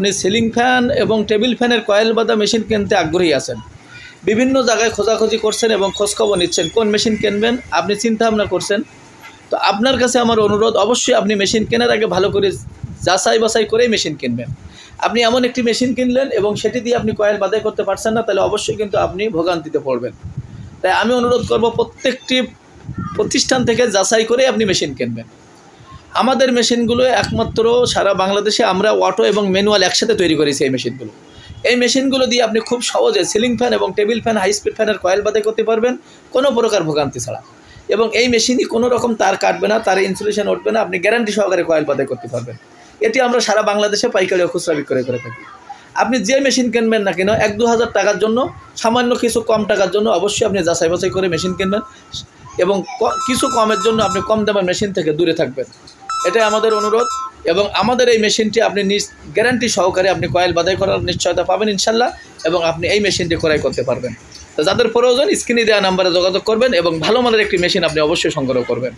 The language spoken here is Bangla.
আপনি সিলিং ফ্যান এবং টেবিল ফ্যানের কয়েল বাঁধা মেশিন কিনতে আগ্রহী আছেন, বিভিন্ন জায়গায় খোঁজাখুঁজি করছেন এবং খোঁজখবর নিচ্ছেন কোন মেশিন কিনবেন, আপনি চিন্তা ভাবনা করছেন, তো আপনার কাছে আমার অনুরোধ, অবশ্যই আপনি মেশিন কেনার আগে ভালো করে যাচাই বাছাই করেই মেশিন কিনবেন। আপনি এমন একটি মেশিন কিনলেন এবং সেটি দিয়ে আপনি কয়েল বাঁধাই করতে পারছেন না, তাহলে অবশ্যই কিন্তু আপনি ভোগান্তিতে পড়বেন। তাই আমি অনুরোধ করব প্রত্যেকটি প্রতিষ্ঠান থেকে যাচাই করে আপনি মেশিন কিনবেন। আমাদের মেশিনগুলো একমাত্র সারা বাংলাদেশে আমরা অটো এবং ম্যানুয়াল একসাথে তৈরি করেছি। এই মেশিনগুলো দিয়ে আপনি খুব সহজে সিলিং ফ্যান এবং টেবিল ফ্যান, হাই স্পিড ফ্যানের কয়েল বাঁধাই করতে পারবেন কোনো প্রকার ভোগান্তি ছাড়া। এবং এই মেশিনই কোনো রকম তার কাটবে না, তার ইনসুলেশন উঠবে না, আপনি গ্যারান্টি সহকারে কয়েল বাঁধাই করতে পারবেন। এটি আমরা সারা বাংলাদেশে পাইকারি ও খুচরা বিক্রয় করে থাকি। আপনি যে মেশিন কিনবেন না কেন 1-2 হাজার টাকার জন্য, সামান্য কিছু কম টাকার জন্য অবশ্যই আপনি যাচাই বাছাই করে মেশিন কিনবেন এবং কিছু কমের জন্য আপনি কম দামের মেশিন থেকে দূরে থাকবেন, এটাই আমাদের অনুরোধ। এবং আমাদের এই মেশিনটি আপনি গ্যারান্টি সহকারে আপনি কয়েল বাঁধাই করার নিশ্চয়তা পাবেন ইনশাল্লাহ, এবং আপনি এই মেশিনটি ক্রয় করতে পারবেন। তো যাদের প্রয়োজন স্ক্রিনে দেওয়া নাম্বারে যোগাযোগ করবেন এবং ভালো মানের একটি মেশিন আপনি অবশ্যই সংগ্রহ করবেন।